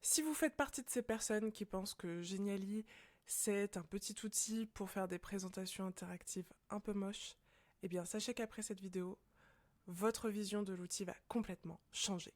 Si vous faites partie de ces personnes qui pensent que Genially, c'est un petit outil pour faire des présentations interactives un peu moches, eh bien sachez qu'après cette vidéo, votre vision de l'outil va complètement changer.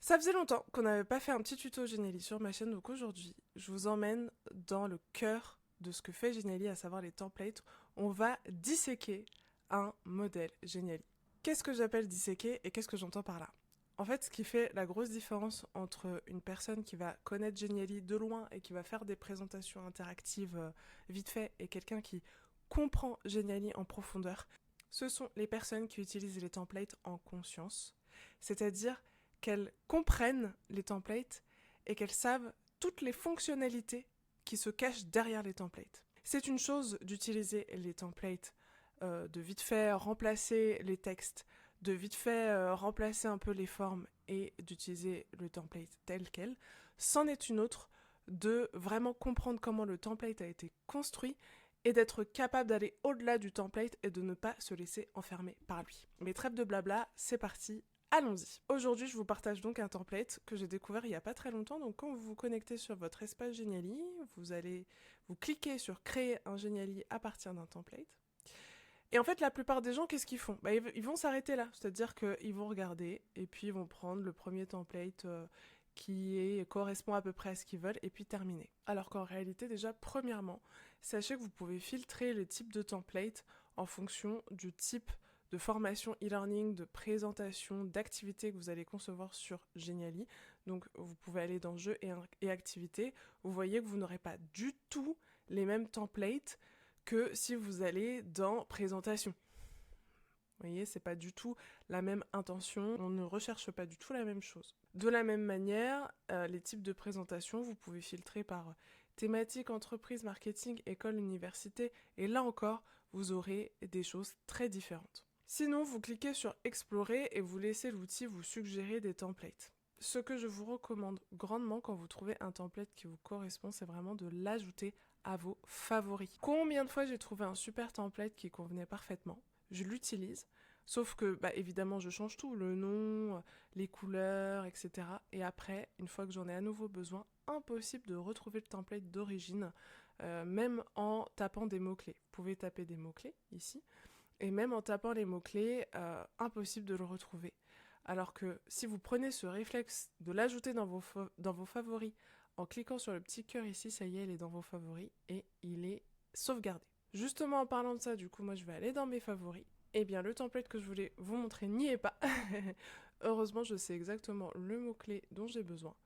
Ça faisait longtemps qu'on n'avait pas fait un petit tuto Genially sur ma chaîne, donc aujourd'hui, je vous emmène dans le cœur de ce que fait Genially, à savoir les templates. On va disséquer un modèle Genially. Qu'est-ce que j'appelle disséquer et qu'est-ce que j'entends par là? En fait, ce qui fait la grosse différence entre une personne qui va connaître Genially de loin et qui va faire des présentations interactives vite fait et quelqu'un qui comprend Genially en profondeur, ce sont les personnes qui utilisent les templates en conscience, c'est-à-dire qu'elles comprennent les templates et qu'elles savent toutes les fonctionnalités qui se cachent derrière les templates. C'est une chose d'utiliser les templates, de vite fait remplacer les textes, de vite fait remplacer un peu les formes et d'utiliser le template tel quel. C'en est une autre de vraiment comprendre comment le template a été construit et d'être capable d'aller au-delà du template et de ne pas se laisser enfermer par lui. Mais trêve de blabla, c'est parti, allons-y. Aujourd'hui, je vous partage donc un template que j'ai découvert il n'y a pas très longtemps. Donc quand vous vous connectez sur votre espace Genially, vous cliquez sur créer un Genially à partir d'un template. Et en fait, la plupart des gens, qu'est-ce qu'ils font? Ils vont s'arrêter là, c'est-à-dire qu'ils vont regarder et puis ils vont prendre le premier template correspond à peu près à ce qu'ils veulent et puis terminer. Alors qu'en réalité, déjà, premièrement, sachez que vous pouvez filtrer le type de template en fonction du type de formation e-learning, de présentation, d'activité que vous allez concevoir sur Genially. Donc, vous pouvez aller dans Jeux et activités. Vous voyez que vous n'aurez pas du tout les mêmes templates que si vous allez dans présentation. Vous voyez, c'est pas du tout la même intention, on ne recherche pas du tout la même chose. De la même manière, les types de présentation, vous pouvez filtrer par thématique, entreprise, marketing, école, université, et là encore, vous aurez des choses très différentes. Sinon, vous cliquez sur Explorer et vous laissez l'outil vous suggérer des templates. Ce que je vous recommande grandement quand vous trouvez un template qui vous correspond, c'est vraiment de l'ajouter à vos favoris. Combien de fois j'ai trouvé un super template qui convenait parfaitement, je l'utilise, sauf que évidemment je change tout, le nom, les couleurs, etc. Et après, une fois que j'en ai à nouveau besoin, impossible de retrouver le template d'origine, même en tapant des mots-clés. Vous pouvez taper des mots-clés ici, et même en tapant les mots-clés, impossible de le retrouver. Alors que si vous prenez ce réflexe de l'ajouter dans vos favoris, en cliquant sur le petit cœur ici, ça y est, il est dans vos favoris, et il est sauvegardé. Justement, en parlant de ça, du coup, moi, je vais aller dans mes favoris. Eh bien, le template que je voulais vous montrer n'y est pas. Heureusement, je sais exactement le mot-clé dont j'ai besoin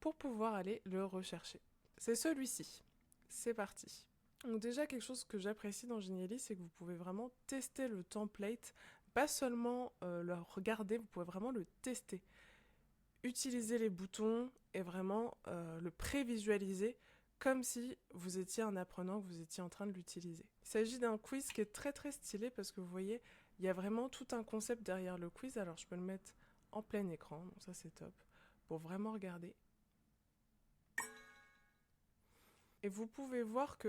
pour pouvoir aller le rechercher. C'est celui-ci. C'est parti. Donc déjà, quelque chose que j'apprécie dans Genially, c'est que vous pouvez vraiment tester le template, pas seulement le regarder, vous pouvez vraiment le tester. Utiliser les boutons et vraiment le prévisualiser comme si vous étiez un apprenant, que vous étiez en train de l'utiliser. Il s'agit d'un quiz qui est très très stylé parce que vous voyez, il y a vraiment tout un concept derrière le quiz. Alors je peux le mettre en plein écran, donc ça c'est top, pour vraiment regarder. Et vous pouvez voir que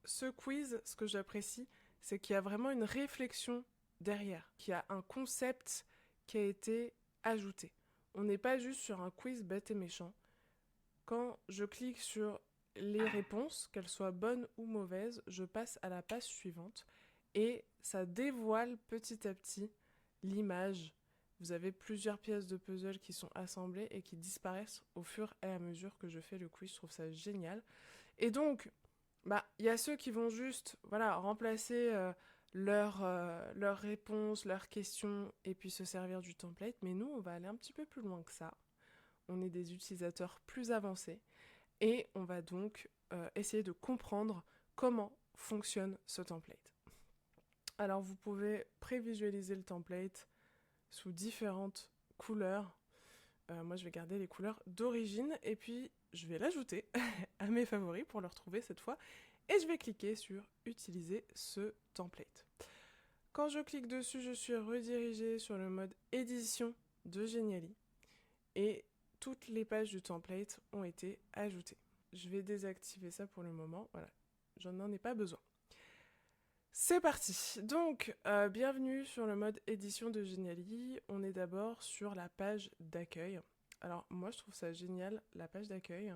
ce quiz, ce que j'apprécie, c'est qu'il y a vraiment une réflexion derrière, qu'il y a un concept qui a été ajouté. On n'est pas juste sur un quiz bête et méchant. Quand je clique sur les réponses, qu'elles soient bonnes ou mauvaises, je passe à la page suivante et ça dévoile petit à petit l'image. Vous avez plusieurs pièces de puzzle qui sont assemblées et qui disparaissent au fur et à mesure que je fais le quiz. Je trouve ça génial. Et donc, il y a ceux qui vont juste remplacer leurs réponses, leurs questions et puis se servir du template. Mais nous, on va aller un petit peu plus loin que ça. On est des utilisateurs plus avancés et on va donc essayer de comprendre comment fonctionne ce template. Alors vous pouvez prévisualiser le template sous différentes couleurs. Moi je vais garder les couleurs d'origine et puis je vais l'ajouter à mes favoris pour le retrouver cette fois et je vais cliquer sur utiliser ce template. Quand je clique dessus, je suis redirigée sur le mode édition de Genially et toutes les pages du template ont été ajoutées. Je vais désactiver ça pour le moment, voilà, j'en ai pas besoin. C'est parti. Donc, bienvenue sur le mode édition de Genially. On est d'abord sur la page d'accueil. alors moi je trouve ça génial, la page d'accueil,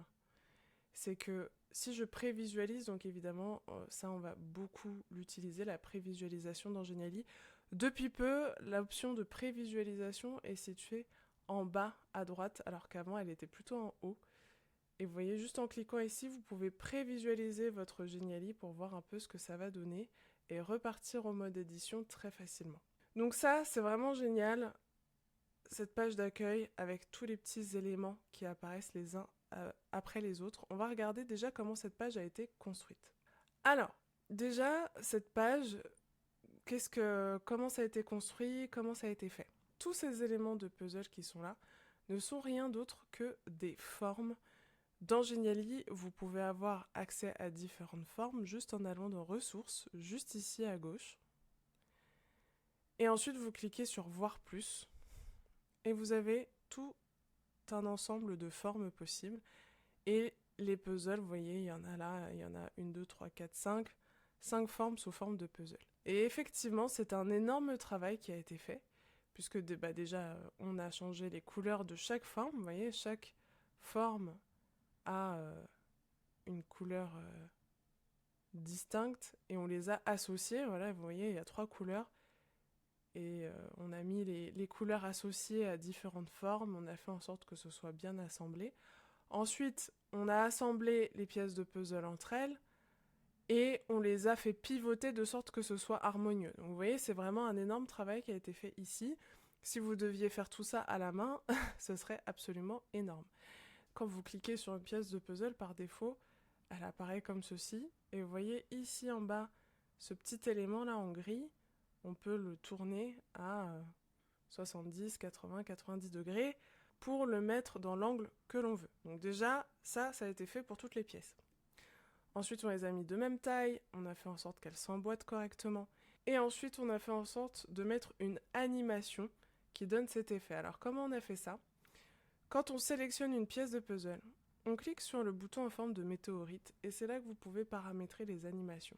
c'est que si je prévisualise, donc évidemment ça on va beaucoup l'utiliser, la prévisualisation dans Genially. Depuis peu, l'option de prévisualisation est située en bas à droite, alors qu'avant elle était plutôt en haut. Et vous voyez, juste en cliquant ici, vous pouvez prévisualiser votre Genially pour voir un peu ce que ça va donner et repartir au mode édition très facilement. Donc ça, c'est vraiment génial, cette page d'accueil avec tous les petits éléments qui apparaissent les uns après les autres. On va regarder déjà comment cette page a été construite. Alors, déjà, cette page, comment ça a été construit, comment ça a été fait. Tous ces éléments de puzzle qui sont là ne sont rien d'autre que des formes. Dans Genially, vous pouvez avoir accès à différentes formes juste en allant dans Ressources, juste ici à gauche. Et ensuite, vous cliquez sur Voir plus. Et vous avez tout un ensemble de formes possibles. Et les puzzles, vous voyez, il y en a là, il y en a 1, 2, 3, 4, 5. 5 formes sous forme de puzzle. Et effectivement, c'est un énorme travail qui a été fait, puisque déjà, on a changé les couleurs de chaque forme. Vous voyez, chaque forme a une couleur distincte, et on les a associées. Voilà, vous voyez, il y a 3 couleurs. Et on a mis les couleurs associées à différentes formes, on a fait en sorte que ce soit bien assemblé. Ensuite, on a assemblé les pièces de puzzle entre elles, et on les a fait pivoter de sorte que ce soit harmonieux. Donc vous voyez, c'est vraiment un énorme travail qui a été fait ici. Si vous deviez faire tout ça à la main, ce serait absolument énorme. Quand vous cliquez sur une pièce de puzzle, par défaut, elle apparaît comme ceci. Et vous voyez ici en bas, ce petit élément là en gris, on peut le tourner à 70, 80, 90 degrés pour le mettre dans l'angle que l'on veut. Donc déjà, ça a été fait pour toutes les pièces. Ensuite, on les a mis de même taille, on a fait en sorte qu'elles s'emboîtent correctement. Et ensuite, on a fait en sorte de mettre une animation qui donne cet effet. Alors, comment on a fait ça? Quand on sélectionne une pièce de puzzle, on clique sur le bouton en forme de météorite, et c'est là que vous pouvez paramétrer les animations.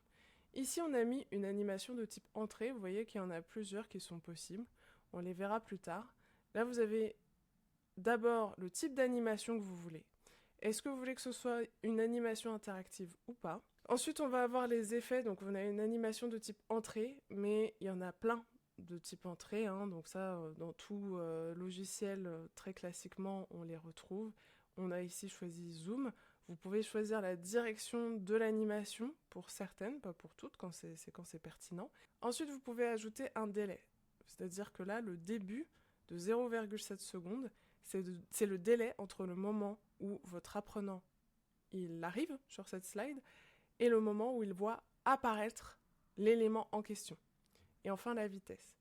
Ici, on a mis une animation de type entrée. Vous voyez qu'il y en a plusieurs qui sont possibles. On les verra plus tard. Là, vous avez d'abord le type d'animation que vous voulez. Est-ce que vous voulez que ce soit une animation interactive ou pas? Ensuite, on va avoir les effets. Donc, on a une animation de type entrée, mais il y en a plein de type entrée. Donc ça, dans tout logiciel, très classiquement, on les retrouve. On a ici choisi Zoom. Vous pouvez choisir la direction de l'animation pour certaines, pas pour toutes, quand c'est pertinent. Ensuite, vous pouvez ajouter un délai. C'est-à-dire que là, le début de 0,7 secondes, c'est le délai entre le moment où votre apprenant il arrive sur cette slide et le moment où il voit apparaître l'élément en question. Et enfin, la vitesse.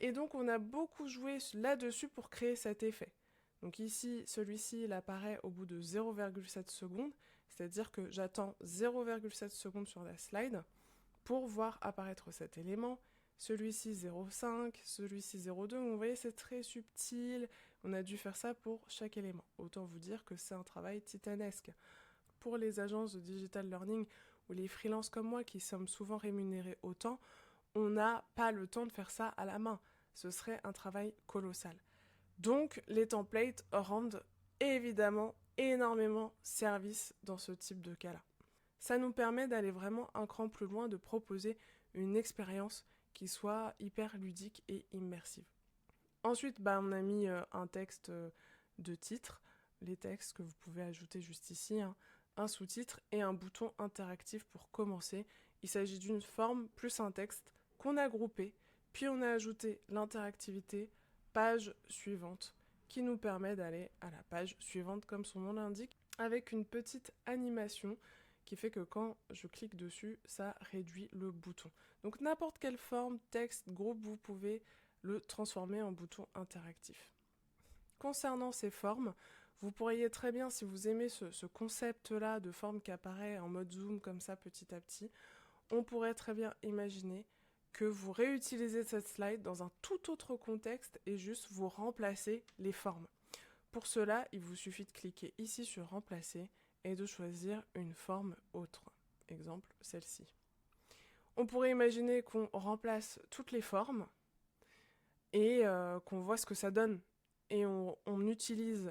Et donc, on a beaucoup joué là-dessus pour créer cet effet. Donc ici, celui-ci, il apparaît au bout de 0,7 secondes, c'est-à-dire que j'attends 0,7 secondes sur la slide pour voir apparaître cet élément. Celui-ci 0,5, celui-ci 0,2, vous voyez c'est très subtil, on a dû faire ça pour chaque élément. Autant vous dire que c'est un travail titanesque. Pour les agences de digital learning ou les freelances comme moi qui sommes souvent rémunérés autant, on n'a pas le temps de faire ça à la main. Ce serait un travail colossal. Donc les templates rendent évidemment énormément service dans ce type de cas-là. Ça nous permet d'aller vraiment un cran plus loin, de proposer une expérience qui soit hyper ludique et immersive. Ensuite, on a mis un texte de titre, les textes que vous pouvez ajouter juste ici, un sous-titre et un bouton interactif pour commencer. Il s'agit d'une forme plus un texte qu'on a groupé, puis on a ajouté l'interactivité page suivante qui nous permet d'aller à la page suivante comme son nom l'indique avec une petite animation qui fait que quand je clique dessus, ça réduit le bouton. Donc n'importe quelle forme, texte, groupe, vous pouvez le transformer en bouton interactif. Concernant ces formes, vous pourriez très bien, si vous aimez ce concept-là de forme qui apparaît en mode zoom comme ça petit à petit, on pourrait très bien imaginer que vous réutilisez cette slide dans un tout autre contexte et juste vous remplacez les formes. Pour cela, il vous suffit de cliquer ici sur remplacer et de choisir une forme autre. Exemple, celle-ci. On pourrait imaginer qu'on remplace toutes les formes et qu'on voit ce que ça donne. Et on utilise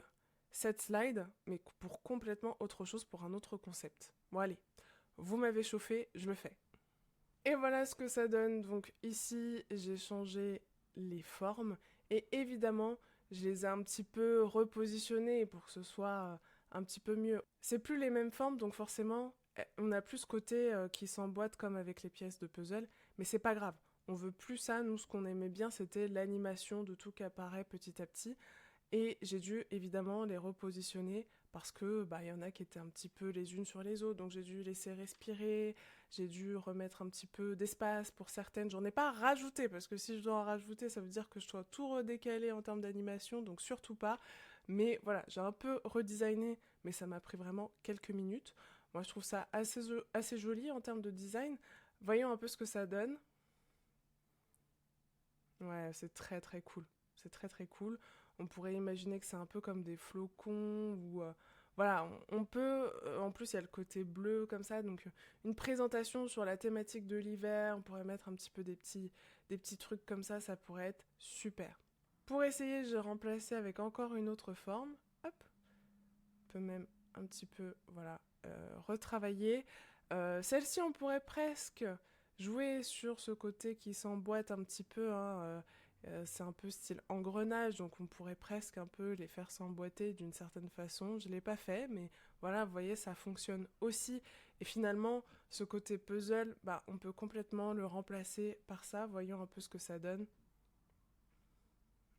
cette slide, mais pour complètement autre chose, pour un autre concept. Bon allez, vous m'avez chauffé, je le fais. Et voilà ce que ça donne. Donc ici, j'ai changé les formes et évidemment, je les ai un petit peu repositionnées pour que ce soit un petit peu mieux. C'est plus les mêmes formes, donc forcément, on a plus ce côté qui s'emboîte comme avec les pièces de puzzle, mais c'est pas grave. On veut plus ça. Nous, ce qu'on aimait bien, c'était l'animation de tout qui apparaît petit à petit. Et j'ai dû évidemment les repositionner parce que bah il y en a qui étaient un petit peu les unes sur les autres, donc j'ai dû laisser respirer, j'ai dû remettre un petit peu d'espace pour certaines. J'en ai pas rajouté parce que si je dois en rajouter, ça veut dire que je dois tout redécaler en termes d'animation, donc surtout pas. Mais voilà, j'ai un peu redesigné, mais ça m'a pris vraiment quelques minutes. Moi, je trouve ça assez joli en termes de design. Voyons un peu ce que ça donne. Ouais, c'est très très cool. C'est très très cool. On pourrait imaginer que c'est un peu comme des flocons ou voilà, on peut en plus il y a le côté bleu comme ça donc une présentation sur la thématique de l'hiver, on pourrait mettre un petit peu des petits trucs comme ça pourrait être super. Pour essayer, j'ai remplacé avec encore une autre forme. Hop, on peut même un petit peu voilà, retravailler. Celle-ci, on pourrait presque jouer sur ce côté qui s'emboîte un petit peu. Hein, c'est un peu style engrenage, donc on pourrait presque un peu les faire s'emboîter d'une certaine façon. Je ne l'ai pas fait, mais voilà, vous voyez, ça fonctionne aussi. Et finalement, ce côté puzzle, bah, on peut complètement le remplacer par ça. Voyons un peu ce que ça donne.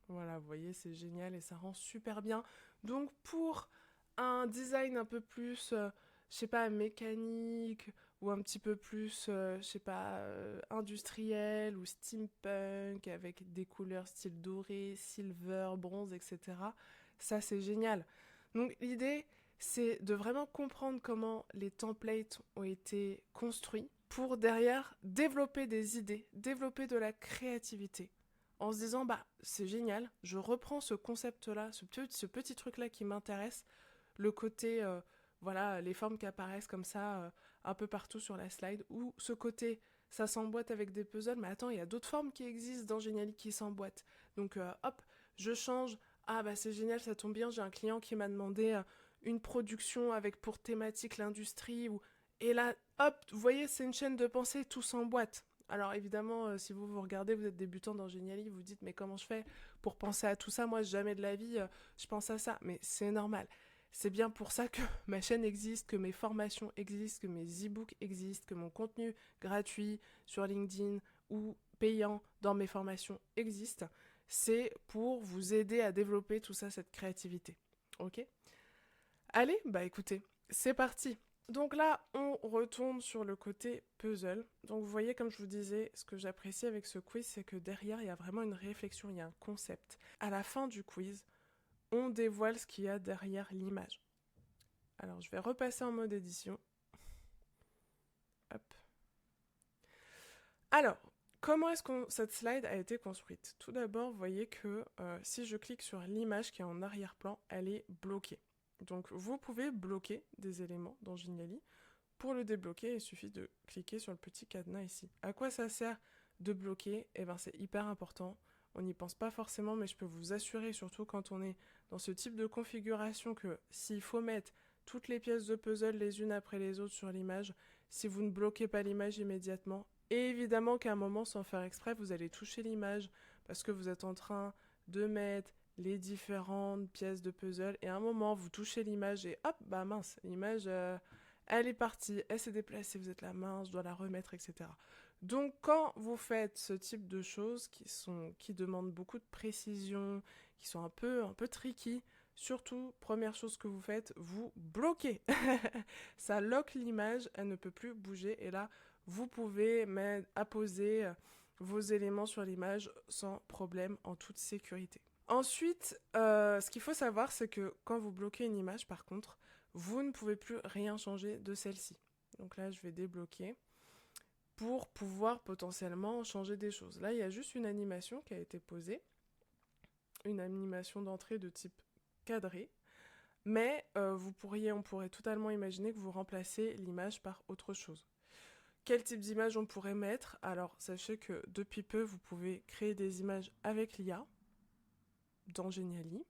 Voilà, vous voyez, c'est génial et ça rend super bien. Donc pour un design un peu plus, je sais pas, mécanique ou un petit peu plus, je sais pas, industriel ou steampunk avec des couleurs style doré, silver, bronze, etc. Ça, c'est génial. Donc l'idée, c'est de vraiment comprendre comment les templates ont été construits pour derrière développer des idées, développer de la créativité en se disant bah c'est génial, je reprends ce concept-là, ce petit truc-là qui m'intéresse, le côté voilà les formes qui apparaissent comme ça un peu partout sur la slide, ou ce côté ça s'emboîte avec des puzzles, mais attends il y a d'autres formes qui existent dans Geniali qui s'emboîtent, donc hop je change, ah bah c'est génial ça tombe bien j'ai un client qui m'a demandé une production avec pour thématique l'industrie ou et là hop vous voyez c'est une chaîne de pensée tout s'emboîte. Alors évidemment, si vous regardez, vous êtes débutant dans Geniali, vous vous dites mais comment je fais pour penser à tout ça? Moi, jamais de la vie, je pense à ça. Mais c'est normal. C'est bien pour ça que ma chaîne existe, que mes formations existent, que mes e-books existent, que mon contenu gratuit sur LinkedIn ou payant dans mes formations existe. C'est pour vous aider à développer tout ça, cette créativité. Ok? Allez, bah écoutez, c'est parti. Donc là, on retourne sur le côté puzzle. Donc vous voyez, comme je vous disais, ce que j'apprécie avec ce quiz, c'est que derrière, il y a vraiment une réflexion, il y a un concept. À la fin du quiz, on dévoile ce qu'il y a derrière l'image. Alors, je vais repasser en mode édition. Hop. Alors, comment est-ce que cette slide a été construite? Tout d'abord, vous voyez que si je clique sur l'image qui est en arrière-plan, elle est bloquée. Donc, vous pouvez bloquer des éléments dans Geniali. Pour le débloquer, il suffit de cliquer sur le petit cadenas ici. À quoi ça sert de bloquer? Eh bien, c'est hyper important. On n'y pense pas forcément, mais je peux vous assurer, surtout quand on est dans ce type de configuration, que s'il faut mettre toutes les pièces de puzzle les unes après les autres sur l'image, si vous ne bloquez pas l'image immédiatement, et évidemment qu'à un moment, sans faire exprès, vous allez toucher l'image parce que vous êtes en train de mettre les différentes pièces de puzzle, et à un moment, vous touchez l'image et hop, bah mince, l'image... elle est partie, elle s'est déplacée, vous êtes la main, je dois la remettre, etc. Donc quand vous faites ce type de choses qui demandent beaucoup de précision, qui sont un peu tricky, surtout, première chose que vous faites, vous bloquez. Ça lock l'image, elle ne peut plus bouger, et là, vous pouvez apposer vos éléments sur l'image sans problème, en toute sécurité. Ensuite, ce qu'il faut savoir, c'est que quand vous bloquez une image, par contre, vous ne pouvez plus rien changer de celle-ci. Donc là, je vais débloquer pour pouvoir potentiellement changer des choses. Là, il y a juste une animation qui a été posée, une animation d'entrée de type cadré, mais on pourrait totalement imaginer que vous remplacez l'image par autre chose. Quel type d'image on pourrait mettre? Alors, sachez que depuis peu, vous pouvez créer des images avec l'IA dans Geniali.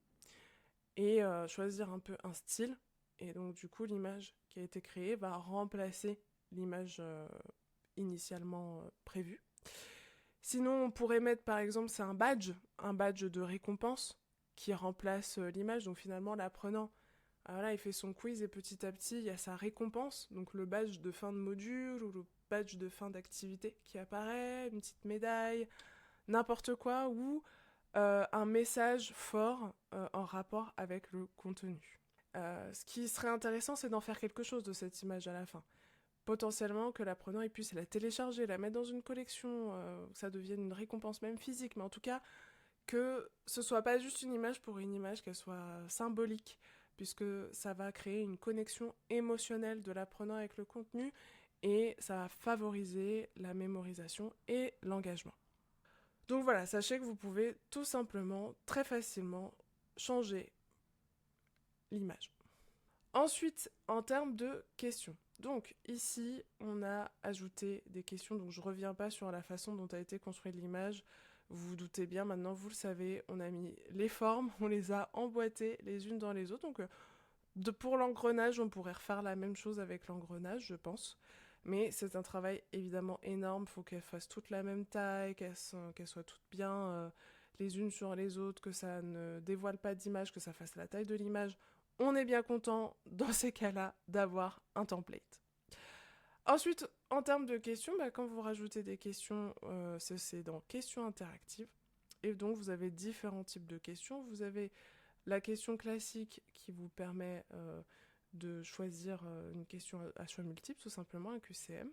et choisir un peu un style. Et donc du coup, l'image qui a été créée va remplacer l'image initialement prévue. Sinon, on pourrait mettre par exemple, c'est un badge de récompense qui remplace l'image. Donc finalement, l'apprenant, voilà, il fait son quiz et petit à petit, il y a sa récompense, donc le badge de fin de module ou le badge de fin d'activité qui apparaît, une petite médaille, n'importe quoi, ou un message fort en rapport avec le contenu. Ce qui serait intéressant, c'est d'en faire quelque chose de cette image à la fin. Potentiellement que l'apprenant il puisse la télécharger, la mettre dans une collection, que ça devienne une récompense même physique, mais en tout cas que ce soit pas juste une image pour une image, qu'elle soit symbolique, puisque ça va créer une connexion émotionnelle de l'apprenant avec le contenu et ça va favoriser la mémorisation et l'engagement. Donc voilà, sachez que vous pouvez tout simplement, très facilement, changer l'image. Ensuite, en termes de questions. Donc ici, on a ajouté des questions, donc je ne reviens pas sur la façon dont a été construite l'image. Vous vous doutez bien, maintenant vous le savez, on a mis les formes, on les a emboîtées les unes dans les autres. Donc pour l'engrenage, on pourrait refaire la même chose avec l'engrenage, je pense. Mais c'est un travail évidemment énorme, il faut qu'elles fassent toutes la même taille, qu'elles soient toutes bien les unes sur les autres, que ça ne dévoile pas d'image, que ça fasse la taille de l'image. On est bien content, dans ces cas-là, d'avoir un template. Ensuite, en termes de questions, quand vous rajoutez des questions, c'est dans questions interactives. Et donc, vous avez différents types de questions. Vous avez la question classique qui vous permet de choisir une question à choix multiples, tout simplement, un QCM.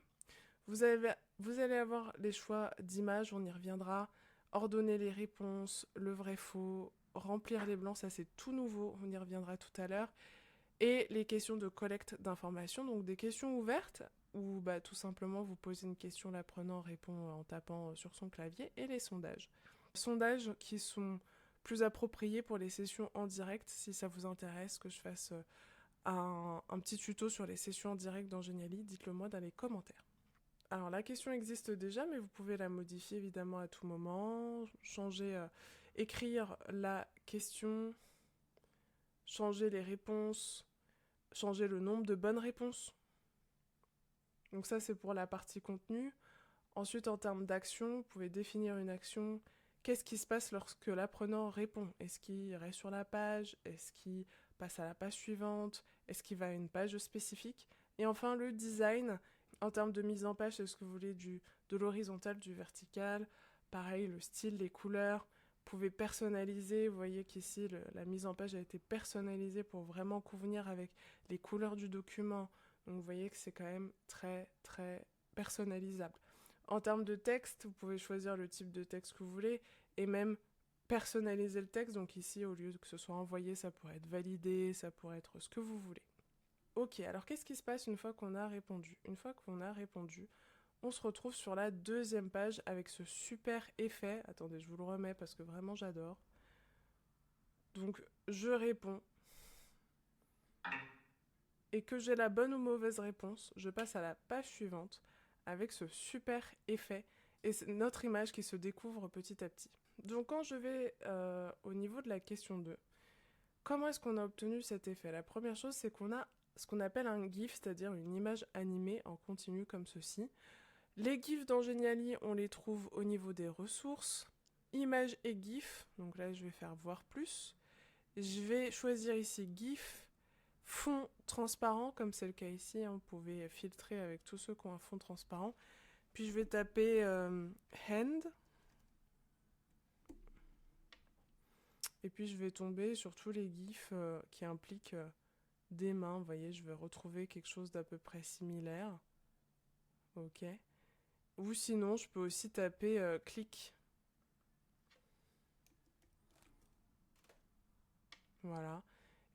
Vous allez avoir les choix d'images, on y reviendra. Ordonner les réponses, le vrai-faux, remplir les blancs, ça c'est tout nouveau, on y reviendra tout à l'heure. Et les questions de collecte d'informations, donc des questions ouvertes, où tout simplement vous posez une question, l'apprenant répond en tapant sur son clavier, et les sondages. Sondages qui sont plus appropriés pour les sessions en direct, si ça vous intéresse que je fasse un petit tuto sur les sessions en direct dans Genially, dites-le moi dans les commentaires. Alors la question existe déjà, mais vous pouvez la modifier évidemment à tout moment, changer, écrire la question, changer les réponses, changer le nombre de bonnes réponses. Donc ça c'est pour la partie contenu. Ensuite en termes d'action, vous pouvez définir une action. Qu'est-ce qui se passe lorsque l'apprenant répond? Est-ce qu'il reste sur la page? Est-ce qu'il passe à la page suivante? Est-ce qu'il va à une page spécifique? Et enfin le design. En termes de mise en page, est-ce que vous voulez de l'horizontal, du vertical? Pareil, le style, les couleurs. Vous pouvez personnaliser. Vous voyez qu'ici, la mise en page a été personnalisée pour vraiment convenir avec les couleurs du document. Donc vous voyez que c'est quand même très, très personnalisable. En termes de texte, vous pouvez choisir le type de texte que vous voulez et même personnaliser le texte. Donc ici, au lieu que ce soit envoyé, ça pourrait être validé, ça pourrait être ce que vous voulez. Ok, alors qu'est-ce qui se passe une fois qu'on a répondu? Une fois qu'on a répondu, on se retrouve sur la deuxième page avec ce super effet. Attendez, je vous le remets parce que vraiment j'adore. Donc, je réponds. Et que j'ai la bonne ou mauvaise réponse, je passe à la page suivante avec ce super effet. Et c'est notre image qui se découvre petit à petit. Donc quand je vais au niveau de la question 2, comment est-ce qu'on a obtenu cet effet? La première chose, c'est qu'on a ce qu'on appelle un GIF, c'est-à-dire une image animée en continu comme ceci. Les GIFs dans Genially, on les trouve au niveau des ressources, images et GIF, donc là je vais faire voir plus. Je vais choisir ici GIF, fond transparent, comme c'est le cas ici, vous pouvez filtrer avec tous ceux qui ont un fond transparent. Puis je vais taper hand, et puis je vais tomber sur tous les GIFs qui impliquent des mains. Vous voyez, je vais retrouver quelque chose d'à peu près similaire. Ok. Ou sinon, je peux aussi taper clic. Voilà.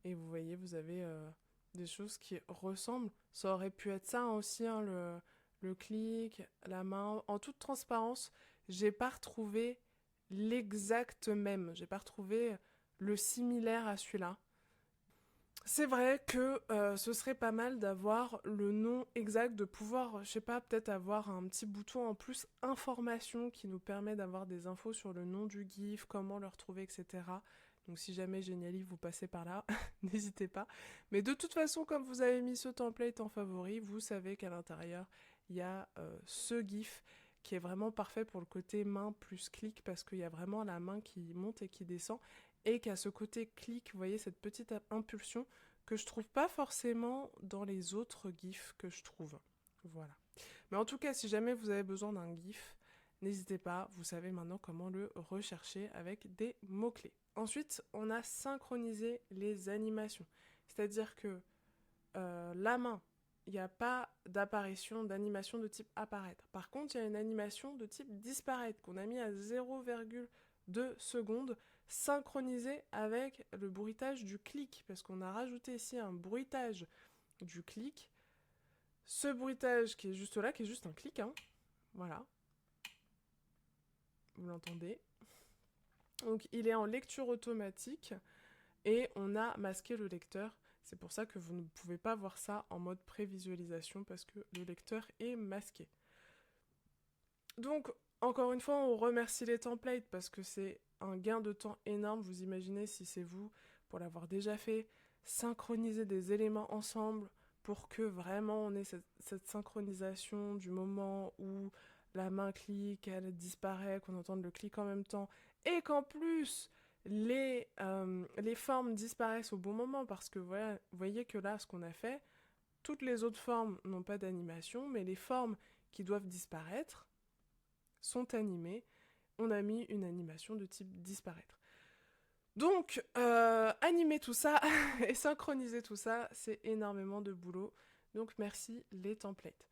Et vous voyez, vous avez des choses qui ressemblent. Ça aurait pu être ça aussi, hein, le clic, la main. En toute transparence, j'ai pas retrouvé l'exact même. J'ai pas retrouvé le similaire à celui-là. C'est vrai que ce serait pas mal d'avoir le nom exact, de pouvoir, je sais pas, peut-être avoir un petit bouton en plus information qui nous permet d'avoir des infos sur le nom du GIF, comment le retrouver, etc. Donc si jamais Genially vous passez par là, n'hésitez pas. Mais de toute façon, comme vous avez mis ce template en favori, vous savez qu'à l'intérieur, il y a ce GIF qui est vraiment parfait pour le côté main plus clic, parce qu'il y a vraiment la main qui monte et qui descend, et qu'à ce côté clic, vous voyez cette petite impulsion que je trouve pas forcément dans les autres GIFs que je trouve. Voilà. Mais en tout cas, si jamais vous avez besoin d'un GIF, n'hésitez pas, vous savez maintenant comment le rechercher avec des mots-clés. Ensuite, on a synchronisé les animations. C'est-à-dire que la main, il n'y a pas d'apparition, d'animation de type apparaître. Par contre, il y a une animation de type disparaître qu'on a mis à 0,2 secondes, synchronisée avec le bruitage du clic, parce qu'on a rajouté ici un bruitage du clic. Ce bruitage qui est juste là, qui est juste un clic, hein. Voilà. Vous l'entendez. Donc il est en lecture automatique et on a masqué le lecteur. C'est pour ça que vous ne pouvez pas voir ça en mode prévisualisation parce que le lecteur est masqué. Donc, encore une fois, on remercie les templates parce que c'est un gain de temps énorme. Vous imaginez si c'est vous, pour l'avoir déjà fait, synchroniser des éléments ensemble pour que vraiment on ait cette synchronisation du moment où la main clique, elle disparaît, qu'on entende le clic en même temps, et qu'en plus les formes disparaissent au bon moment, parce que voilà, vous voyez que là, ce qu'on a fait, toutes les autres formes n'ont pas d'animation, mais les formes qui doivent disparaître sont animées. On a mis une animation de type disparaître. Donc, animer tout ça et synchroniser tout ça, c'est énormément de boulot. Donc, merci les templates.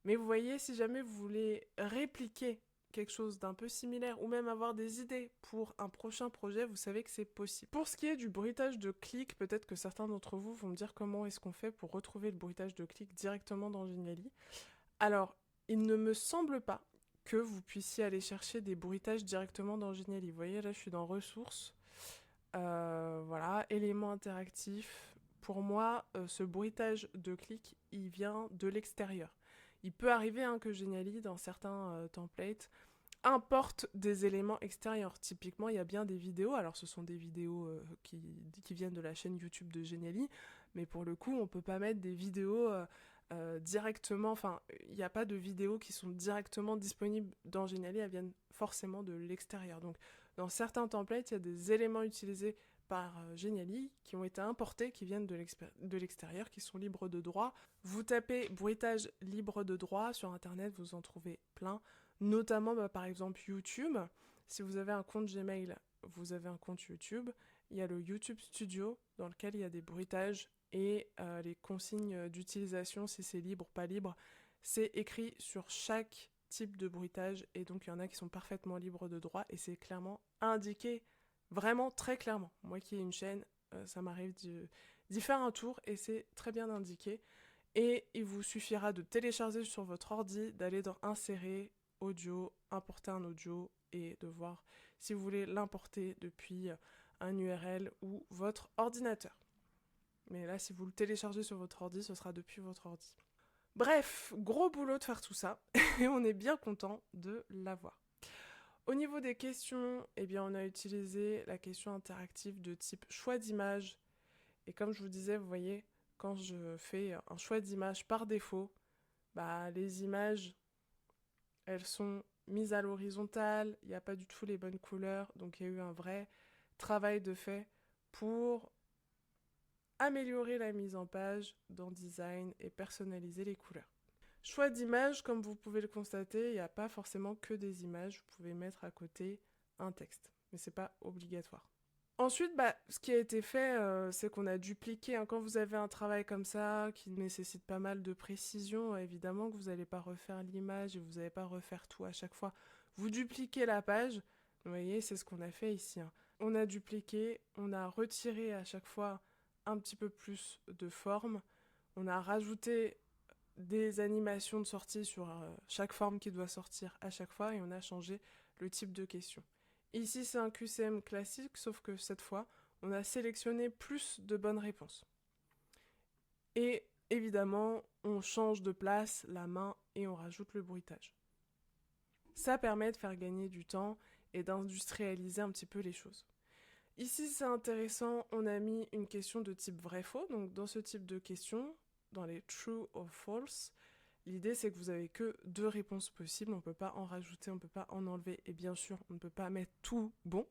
Mais vous voyez, si jamais vous voulez répliquer quelque chose d'un peu similaire ou même avoir des idées pour un prochain projet, vous savez que c'est possible. Pour ce qui est du bruitage de clic, peut-être que certains d'entre vous vont me dire comment est-ce qu'on fait pour retrouver le bruitage de clic directement dans Genially. Alors, il ne me semble pas que vous puissiez aller chercher des bruitages directement dans Genially. Vous voyez, là, je suis dans ressources. Voilà, éléments interactifs. Pour moi, ce bruitage de clic, il vient de l'extérieur. Il peut arriver que Genially, dans certains templates, importe des éléments extérieurs. Typiquement, il y a bien des vidéos. Alors, ce sont des vidéos qui viennent de la chaîne YouTube de Genially, mais pour le coup, on ne peut pas mettre des vidéos directement. Enfin, il n'y a pas de vidéos qui sont directement disponibles dans Genially. Elles viennent forcément de l'extérieur. Donc, dans certains templates, il y a des éléments utilisés par Genially qui ont été importés, qui viennent de l'extérieur, qui sont libres de droit. Vous tapez bruitage libre de droit sur internet, vous en trouvez plein, notamment par exemple YouTube. Si vous avez un compte Gmail, vous avez un compte YouTube, il y a le YouTube Studio dans lequel il y a des bruitages et les consignes d'utilisation, si c'est libre ou pas libre, c'est écrit sur chaque type de bruitage, et donc il y en a qui sont parfaitement libres de droit et c'est clairement indiqué, vraiment très clairement. Moi qui ai une chaîne, ça m'arrive d'y faire un tour et c'est très bien indiqué. Et il vous suffira de télécharger sur votre ordi, d'aller dans Insérer, Audio, importer un audio et de voir si vous voulez l'importer depuis un URL ou votre ordinateur. Mais là, si vous le téléchargez sur votre ordi, ce sera depuis votre ordi. Bref, gros boulot de faire tout ça et on est bien content de l'avoir. Au niveau des questions, eh bien, on a utilisé la question interactive de type choix d'image. Et comme je vous disais, vous voyez, quand je fais un choix d'image par défaut, les images, elles sont mises à l'horizontale, il n'y a pas du tout les bonnes couleurs, donc il y a eu un vrai travail de fait pour améliorer la mise en page dans Design et personnaliser les couleurs. Choix d'image, comme vous pouvez le constater, il n'y a pas forcément que des images, vous pouvez mettre à côté un texte, mais c'est pas obligatoire. Ensuite, ce qui a été fait, c'est qu'on a dupliqué, quand vous avez un travail comme ça, qui nécessite pas mal de précision, évidemment que vous n'allez pas refaire l'image et vous n'allez pas refaire tout à chaque fois. Vous dupliquez la page, vous voyez, c'est ce qu'on a fait ici. On a dupliqué, on a retiré à chaque fois un petit peu plus de forme, on a rajouté des animations de sortie sur chaque forme qui doit sortir à chaque fois et on a changé le type de question. Ici, c'est un QCM classique, sauf que cette fois, on a sélectionné plus de bonnes réponses. Et évidemment, on change de place la main et on rajoute le bruitage. Ça permet de faire gagner du temps et d'industrialiser un petit peu les choses. Ici, c'est intéressant, on a mis une question de type vrai-faux. Donc, dans ce type de question, dans les true or false, l'idée, c'est que vous avez que 2 réponses possibles. On ne peut pas en rajouter, on ne peut pas en enlever. Et bien sûr, on ne peut pas mettre tout bon.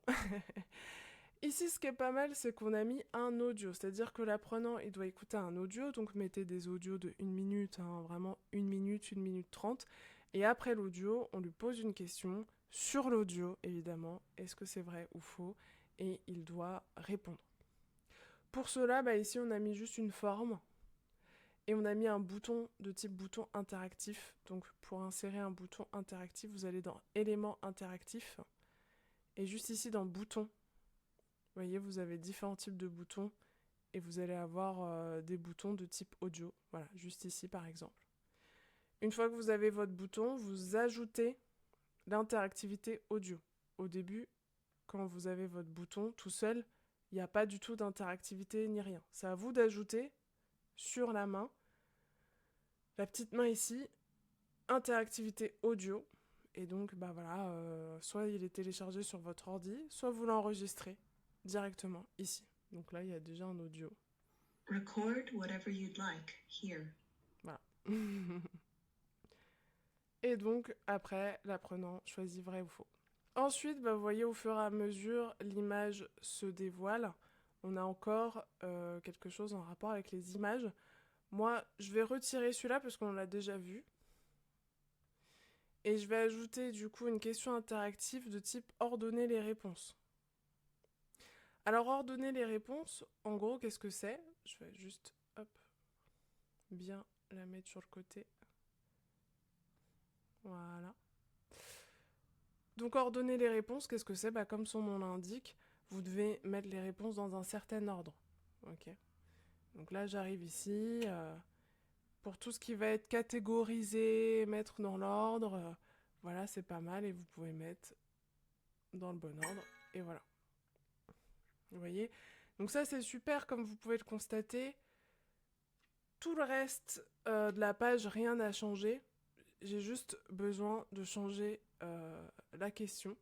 Ici, ce qui est pas mal, c'est qu'on a mis un audio. C'est-à-dire que l'apprenant, il doit écouter un audio. Donc, mettez des audios de 1 minute, hein, vraiment 1 minute, 1 minute 30. Et après l'audio, on lui pose une question sur l'audio, évidemment. Est-ce que c'est vrai ou faux? Et il doit répondre. Pour cela, ici, on a mis juste une forme. Et on a mis un bouton de type bouton interactif. Donc, pour insérer un bouton interactif, vous allez dans éléments interactifs. Et juste ici, dans boutons, vous voyez, vous avez différents types de boutons. Et vous allez avoir des boutons de type audio. Voilà, juste ici, par exemple. Une fois que vous avez votre bouton, vous ajoutez l'interactivité audio. Au début, quand vous avez votre bouton tout seul, il n'y a pas du tout d'interactivité ni rien. C'est à vous d'ajouter sur la main, la petite main ici, interactivité audio. Et donc, voilà, soit il est téléchargé sur votre ordi, soit vous l'enregistrez directement ici. Donc là, il y a déjà un audio. Record whatever you'd like here. Voilà. Et donc, après, l'apprenant choisit vrai ou faux. Ensuite, vous voyez, au fur et à mesure, l'image se dévoile. On a encore quelque chose en rapport avec les images. Moi, je vais retirer celui-là parce qu'on l'a déjà vu. Et je vais ajouter du coup une question interactive de type ordonner les réponses. Alors, ordonner les réponses, en gros, qu'est-ce que c'est? Je vais juste, hop, bien la mettre sur le côté. Voilà. Donc, ordonner les réponses, qu'est-ce que c'est? Comme son nom l'indique, vous devez mettre les réponses dans un certain ordre. Ok. Donc là, j'arrive ici. Pour tout ce qui va être catégorisé, mettre dans l'ordre, voilà, c'est pas mal. Et vous pouvez mettre dans le bon ordre. Et voilà. Vous voyez? Donc ça, c'est super, comme vous pouvez le constater. Tout le reste de la page, rien n'a changé. J'ai juste besoin de changer la question.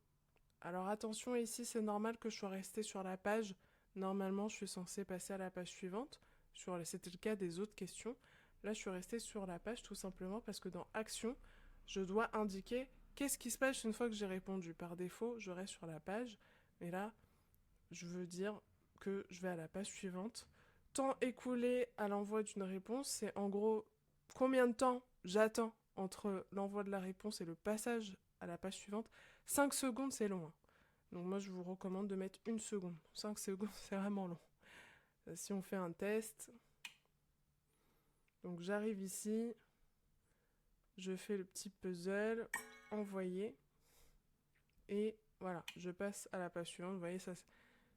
Alors attention, ici, c'est normal que je sois restée sur la page. Normalement, je suis censée passer à la page suivante. C'était le cas des autres questions. Là, je suis restée sur la page tout simplement parce que dans Action, je dois indiquer qu'est-ce qui se passe une fois que j'ai répondu. Par défaut, je reste sur la page. Mais là, je veux dire que je vais à la page suivante. Temps écoulé à l'envoi d'une réponse, c'est en gros combien de temps j'attends entre l'envoi de la réponse et le passage à la page suivante. 5 secondes, c'est long. Donc moi, je vous recommande de mettre 1 seconde. 5 secondes, c'est vraiment long. Si on fait un test, donc j'arrive ici, je fais le petit puzzle, envoyer, et voilà, je passe à la page suivante. Vous voyez, ça,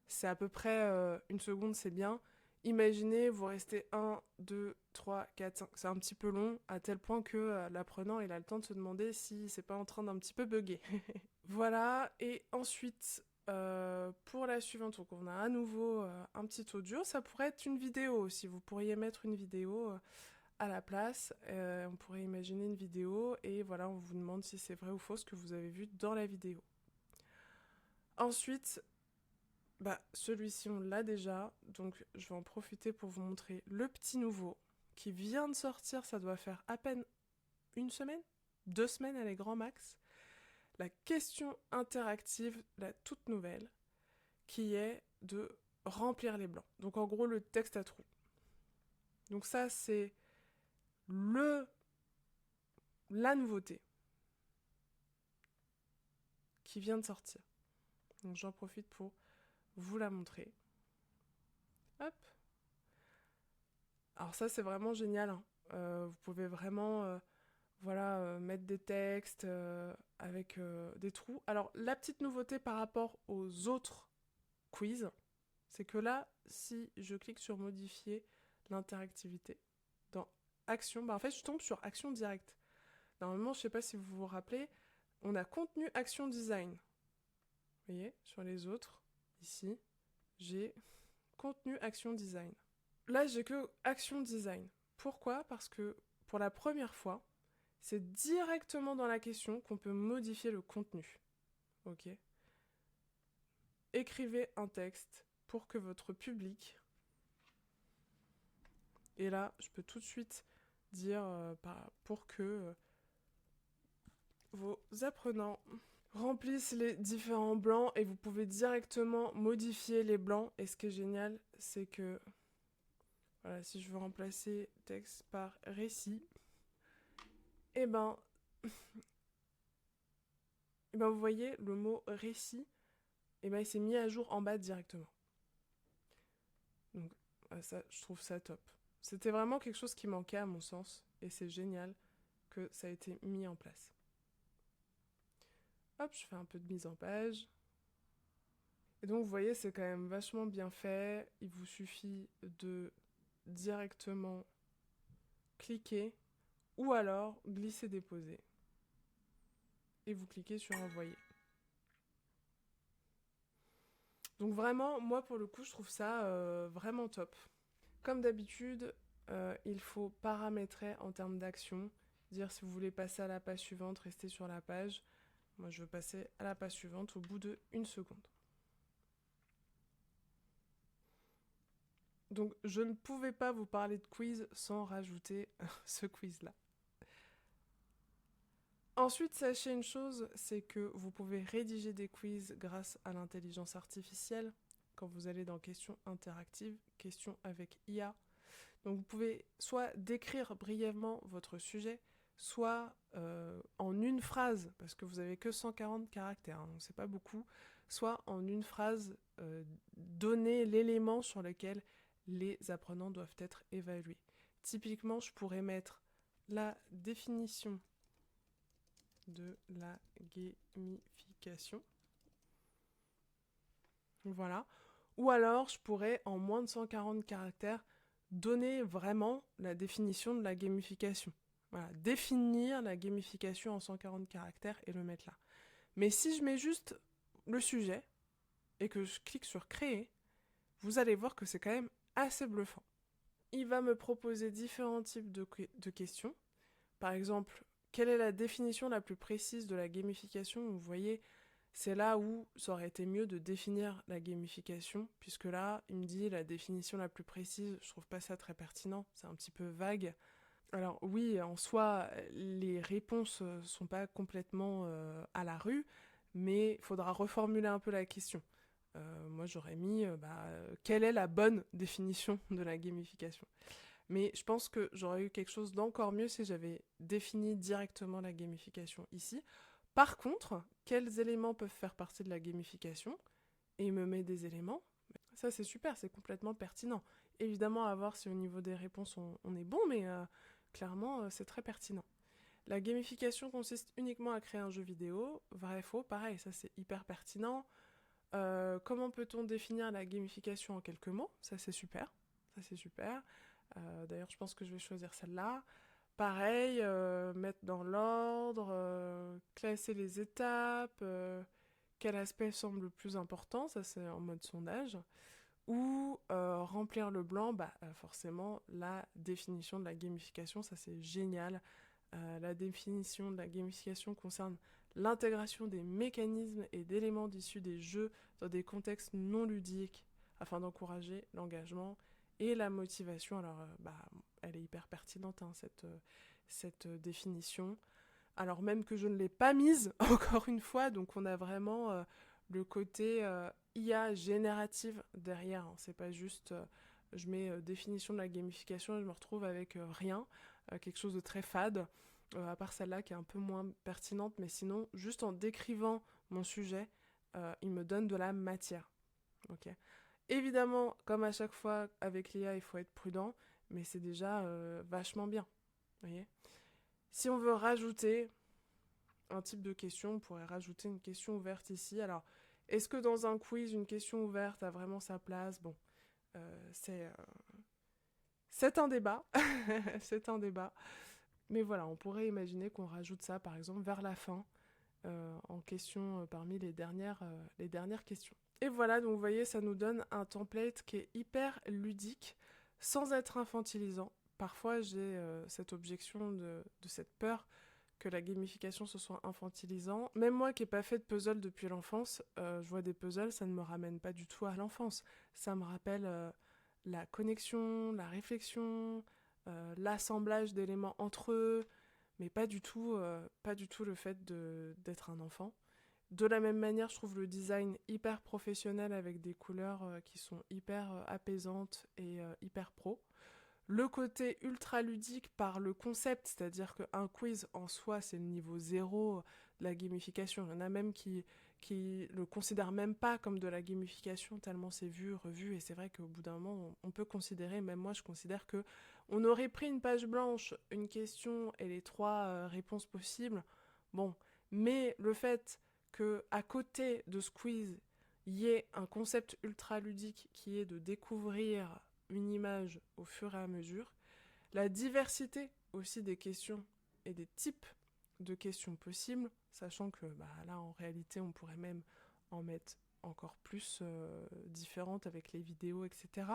c'est à peu près 1 seconde, c'est bien. Imaginez, vous restez 1, 2, 3, 4, 5. C'est un petit peu long, à tel point que l'apprenant, il a le temps de se demander si c'est pas en train d'un petit peu bugger. Voilà, et ensuite, pour la suivante, donc on a à nouveau un petit audio. Ça pourrait être une vidéo aussi. Vous pourriez mettre une vidéo à la place. On pourrait imaginer une vidéo et voilà, on vous demande si c'est vrai ou faux ce que vous avez vu dans la vidéo. Ensuite, celui-ci on l'a déjà, donc je vais en profiter pour vous montrer le petit nouveau qui vient de sortir. Ça doit faire à peine 1 semaine, 2 semaines, allez, grand max. La question interactive, la toute nouvelle, qui est de remplir les blancs. Donc en gros, le texte à trous. Donc ça, c'est la nouveauté qui vient de sortir. Donc j'en profite pour vous la montrer. Hop. Alors ça, c'est vraiment génial. Hein. Vous pouvez vraiment mettre des textes avec des trous. Alors la petite nouveauté par rapport aux autres quiz, c'est que là, si je clique sur modifier l'interactivité dans action, en fait je tombe sur action directe. Normalement, je ne sais pas si vous vous rappelez, on a contenu action design. Vous voyez, sur les autres, ici, j'ai contenu action design. Là, j'ai que action design. Pourquoi? Parce que pour la première fois, c'est directement dans la question qu'on peut modifier le contenu. Ok. écrivez un texte pour que votre public, et là je peux tout de suite dire pour que vos apprenants remplissent les différents blancs, et vous pouvez directement modifier les blancs. Et ce qui est génial, c'est que voilà, si je veux remplacer texte par récit, et ben vous voyez le mot récit, et ben il s'est mis à jour en bas directement. Donc ça, je trouve ça top. C'était vraiment quelque chose qui manquait à mon sens, et c'est génial que ça a été mis en place. Hop, je fais un peu de mise en page. Et donc vous voyez, c'est quand même vachement bien fait. Il vous suffit de directement cliquer ou alors glisser-déposer. Et vous cliquez sur envoyer. Donc vraiment, moi pour le coup, je trouve ça vraiment top. Comme d'habitude, il faut paramétrer en termes d'action. Dire si vous voulez passer à la page suivante, restez sur la page. Moi, je veux passer à la page suivante au bout de 1 seconde. Donc, je ne pouvais pas vous parler de quiz sans rajouter ce quiz-là. Ensuite, sachez une chose, c'est que vous pouvez rédiger des quiz grâce à l'intelligence artificielle quand vous allez dans questions interactives, questions avec IA. Donc, vous pouvez soit décrire brièvement votre sujet, soit en une phrase, parce que vous n'avez que 140 caractères, hein, donc c'est pas beaucoup, soit en une phrase, donner l'élément sur lequel les apprenants doivent être évalués. Typiquement, je pourrais mettre la définition de la gamification. Voilà. Ou alors, je pourrais, en moins de 140 caractères, donner vraiment la définition de la gamification. Voilà, définir la gamification en 140 caractères et le mettre là. Mais si je mets juste le sujet et que je clique sur créer, vous allez voir que c'est quand même assez bluffant. Il va me proposer différents types de questions. Par exemple, quelle est la définition la plus précise de la gamification ? Vous voyez, c'est là où ça aurait été mieux de définir la gamification, puisque là, il me dit la définition la plus précise, je trouve pas ça très pertinent, c'est un petit peu vague. Alors oui, en soi, les réponses sont pas complètement à la rue, mais il faudra reformuler un peu la question. Moi, j'aurais mis quelle est la bonne définition de la gamification ? Mais je pense que j'aurais eu quelque chose d'encore mieux si j'avais défini directement la gamification ici. Par contre, quels éléments peuvent faire partie de la gamification ? Et il me met des éléments. Ça, c'est super, c'est complètement pertinent. Évidemment, à voir si au niveau des réponses, on est bon, mais clairement, c'est très pertinent. La gamification consiste uniquement à créer un jeu vidéo. Vrai, faux, pareil, ça c'est hyper pertinent. Comment peut-on définir la gamification en quelques mots ? Ça, c'est super. Ça, c'est super. D'ailleurs, je pense que je vais choisir celle-là. Pareil, mettre dans l'ordre, classer les étapes, quel aspect semble le plus important, ça c'est en mode sondage. Ou remplir le blanc, forcément, la définition de la gamification, ça c'est génial. La définition de la gamification concerne l'intégration des mécanismes et d'éléments issus des jeux dans des contextes non ludiques afin d'encourager l'engagement et la motivation. Alors, elle est hyper pertinente, hein, cette définition. Alors même que je ne l'ai pas mise, encore une fois, donc on a vraiment le côté IA générative derrière. Hein. C'est pas juste, je mets définition de la gamification et je me retrouve avec rien, quelque chose de très fade, à part celle-là qui est un peu moins pertinente, mais sinon, juste en décrivant mon sujet, il me donne de la matière. Okay. Évidemment, comme à chaque fois avec l'IA, il faut être prudent, mais c'est déjà vachement bien. Voyez ? Si on veut rajouter un type de question, on pourrait rajouter une question ouverte ici. Alors, est-ce que dans un quiz, une question ouverte a vraiment sa place ? Bon, c'est un débat. C'est un débat. Mais voilà, on pourrait imaginer qu'on rajoute ça, par exemple, vers la fin, en question parmi les dernières questions. Et voilà, donc vous voyez, ça nous donne un template qui est hyper ludique, sans être infantilisant. Parfois, j'ai cette objection de cette peur que la gamification ce soit infantilisant. Même moi qui n'ai pas fait de puzzle depuis l'enfance, je vois des puzzles, ça ne me ramène pas du tout à l'enfance. Ça me rappelle la connexion, la réflexion, l'assemblage d'éléments entre eux, mais pas du tout le fait d'être un enfant. De la même manière, je trouve le design hyper professionnel avec des couleurs qui sont hyper apaisantes et hyper pro. Le côté ultra ludique par le concept, c'est-à-dire qu'un quiz en soi, c'est le niveau 0 de la gamification. Il y en a même qui le considèrent même pas comme de la gamification, tellement c'est vu, revu, et c'est vrai qu'au bout d'un moment, on peut considérer, même moi je considère que on aurait pris une page blanche, une question et les 3 réponses possibles, bon, mais le fait que à côté de ce quiz, il y ait un concept ultra ludique qui est de découvrir une image au fur et à mesure, la diversité aussi des questions et des types de questions possibles, sachant que là en réalité on pourrait même en mettre encore plus différentes avec les vidéos, etc.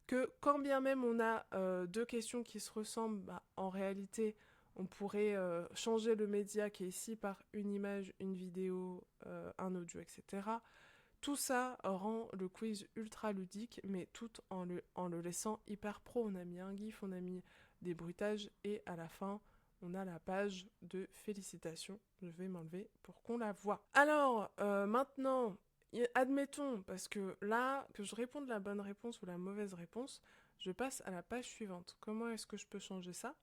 Que quand bien même on a 2 questions qui se ressemblent, en réalité on pourrait changer le média qui est ici par une image, une vidéo, un audio, etc. Tout ça rend le quiz ultra ludique, mais tout en le laissant hyper pro. On a mis un gif, on a mis des bruitages, et à la fin, on a la page de félicitations. Je vais m'enlever pour qu'on la voie. Alors, maintenant, admettons, parce que là, que je réponde la bonne réponse ou la mauvaise réponse, je passe à la page suivante. Comment est-ce que je peux changer ça ?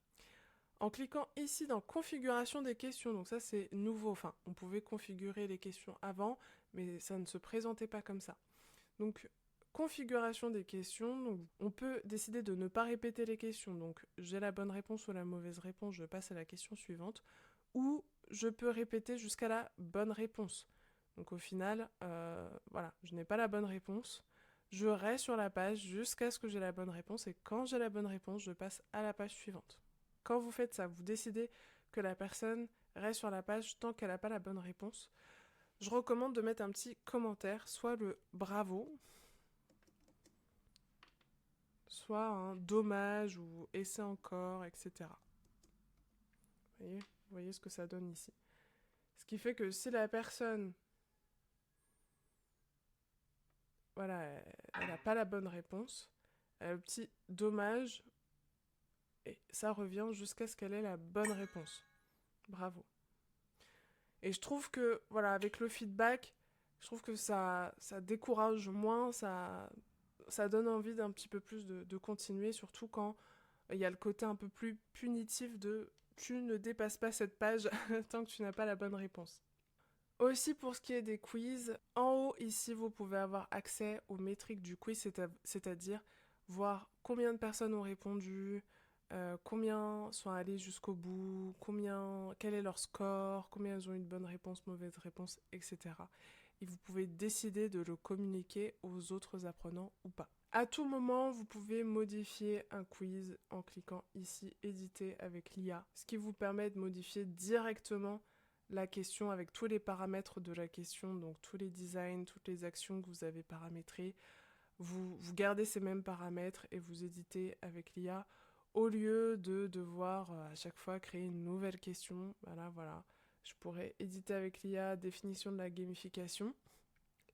En cliquant ici dans configuration des questions, donc ça c'est nouveau, enfin on pouvait configurer les questions avant, mais ça ne se présentait pas comme ça. Donc configuration des questions, donc, on peut décider de ne pas répéter les questions, donc j'ai la bonne réponse ou la mauvaise réponse, je passe à la question suivante, ou je peux répéter jusqu'à la bonne réponse. Donc au final, voilà, je n'ai pas la bonne réponse, je reste sur la page jusqu'à ce que j'ai la bonne réponse, et quand j'ai la bonne réponse, je passe à la page suivante. Quand vous faites ça, vous décidez que la personne reste sur la page tant qu'elle n'a pas la bonne réponse. Je recommande de mettre un petit commentaire, soit le bravo, soit un dommage ou essaie encore, etc. Vous voyez ce que ça donne ici. Ce qui fait que si la personne, voilà, elle n'a pas la bonne réponse, elle a le petit dommage, et ça revient jusqu'à ce qu'elle ait la bonne réponse. Bravo. Et je trouve que, voilà, avec le feedback, je trouve que ça décourage moins, ça donne envie d'un petit peu plus de continuer, surtout quand il y a le côté un peu plus punitif de tu ne dépasses pas cette page tant que tu n'as pas la bonne réponse. Aussi pour ce qui est des quiz, en haut ici vous pouvez avoir accès aux métriques du quiz, c'est-à-dire voir combien de personnes ont répondu, combien sont allés jusqu'au bout, quel est leur score, combien elles ont eu de bonnes réponses, mauvaises réponses, etc. Et vous pouvez décider de le communiquer aux autres apprenants ou pas. À tout moment, vous pouvez modifier un quiz en cliquant ici « Éditer avec l'IA », ce qui vous permet de modifier directement la question avec tous les paramètres de la question, donc tous les designs, toutes les actions que vous avez paramétrées. Vous gardez ces mêmes paramètres et vous éditez avec l'IA au lieu de devoir à chaque fois créer une nouvelle question. Voilà. Je pourrais éditer avec l'IA définition de la gamification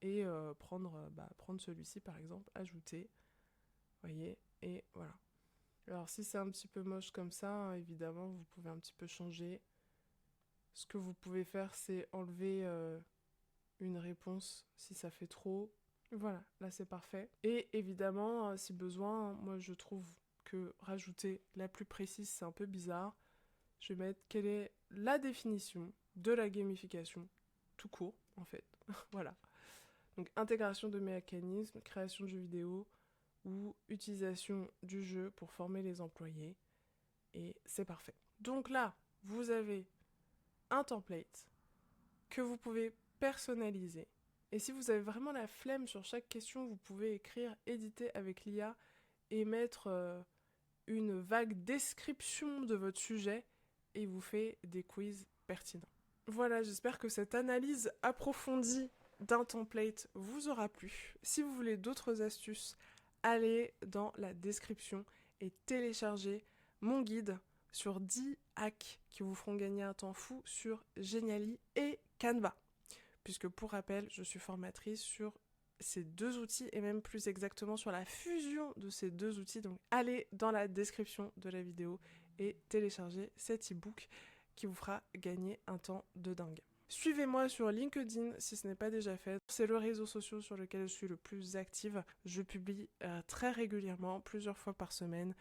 et prendre celui-ci par exemple, ajouter, voyez, et voilà. Alors si c'est un petit peu moche comme ça, hein, évidemment, vous pouvez un petit peu changer. Ce que vous pouvez faire, c'est enlever une réponse si ça fait trop. Voilà, là c'est parfait. Et évidemment, si besoin, moi je trouve que rajouter la plus précise, c'est un peu bizarre. Je vais mettre quelle est la définition de la gamification, tout court en fait. Voilà. Donc intégration de mécanismes, création de jeux vidéo ou utilisation du jeu pour former les employés. Et c'est parfait. Donc là, vous avez un template que vous pouvez personnaliser. Et si vous avez vraiment la flemme sur chaque question, vous pouvez écrire, éditer avec l'IA et mettre une vague description de votre sujet et il vous fait des quiz pertinents. Voilà, j'espère que cette analyse approfondie d'un template vous aura plu. Si vous voulez d'autres astuces, allez dans la description et téléchargez mon guide sur 10 hacks qui vous feront gagner un temps fou sur Genially et Canva. Puisque pour rappel, je suis formatrice sur ces deux outils et même plus exactement sur la fusion de ces deux outils. Donc allez dans la description de la vidéo et téléchargez cet e-book qui vous fera gagner un temps de dingue. Suivez-moi sur LinkedIn si ce n'est pas déjà fait. C'est le réseau social sur lequel je suis le plus active. Je publie très régulièrement, plusieurs fois par semaine,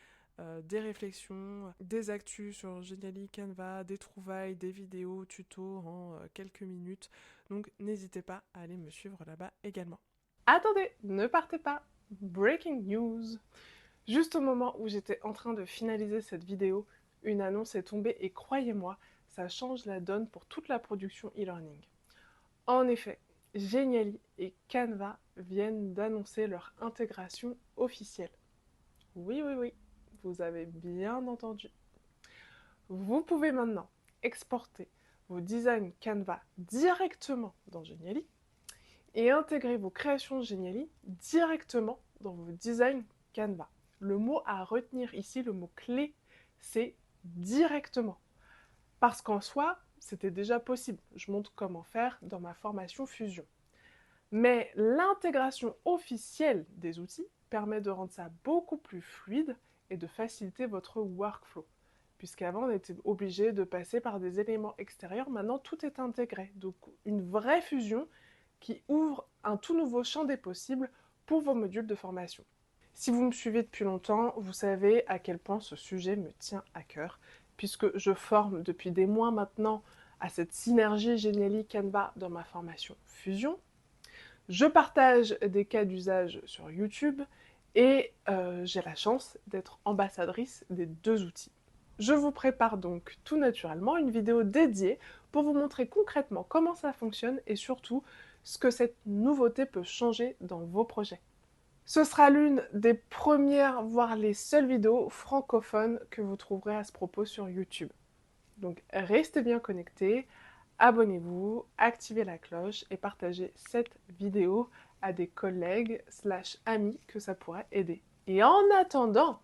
des réflexions, des actus sur Genially, Canva, des trouvailles, des vidéos, tutos en quelques minutes. Donc n'hésitez pas à aller me suivre là-bas également. Attendez, ne partez pas. Breaking news. Juste au moment où j'étais en train de finaliser cette vidéo, une annonce est tombée et croyez-moi, ça change la donne pour toute la production e-learning. En effet, Genially et Canva viennent d'annoncer leur intégration officielle. Oui, vous avez bien entendu. Vous pouvez maintenant exporter vos designs Canva directement dans Genially et intégrer vos créations Genially directement dans vos designs Canva. Le mot à retenir ici, le mot clé, c'est directement. Parce qu'en soi, c'était déjà possible. Je montre comment faire dans ma formation Fusion. Mais l'intégration officielle des outils permet de rendre ça beaucoup plus fluide et de faciliter votre workflow. Puisqu'avant, on était obligé de passer par des éléments extérieurs. Maintenant, tout est intégré. Donc, une vraie fusion qui ouvre un tout nouveau champ des possibles pour vos modules de formation. Si vous me suivez depuis longtemps, vous savez à quel point ce sujet me tient à cœur, puisque je forme depuis des mois maintenant à cette synergie Genially Canva dans ma formation Fusion. Je partage des cas d'usage sur YouTube et j'ai la chance d'être ambassadrice des deux outils. Je vous prépare donc tout naturellement une vidéo dédiée pour vous montrer concrètement comment ça fonctionne et surtout ce que cette nouveauté peut changer dans vos projets. Ce sera l'une des premières, voire les seules vidéos francophones que vous trouverez à ce propos sur YouTube. Donc restez bien connectés, abonnez-vous, activez la cloche et partagez cette vidéo à des collègues / amis que ça pourrait aider. Et en attendant,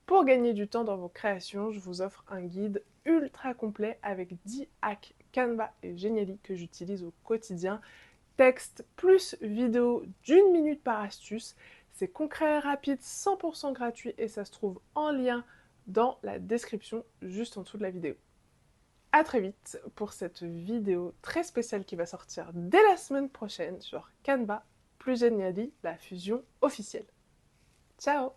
pour gagner du temps dans vos créations, je vous offre un guide ultra complet avec 10 hacks Canva et Genially que j'utilise au quotidien. Texte plus vidéo d'1 minute par astuce. C'est concret, rapide, 100% gratuit et ça se trouve en lien dans la description juste en dessous de la vidéo. A très vite pour cette vidéo très spéciale qui va sortir dès la semaine prochaine sur Canva plus Genially, la fusion officielle. Ciao!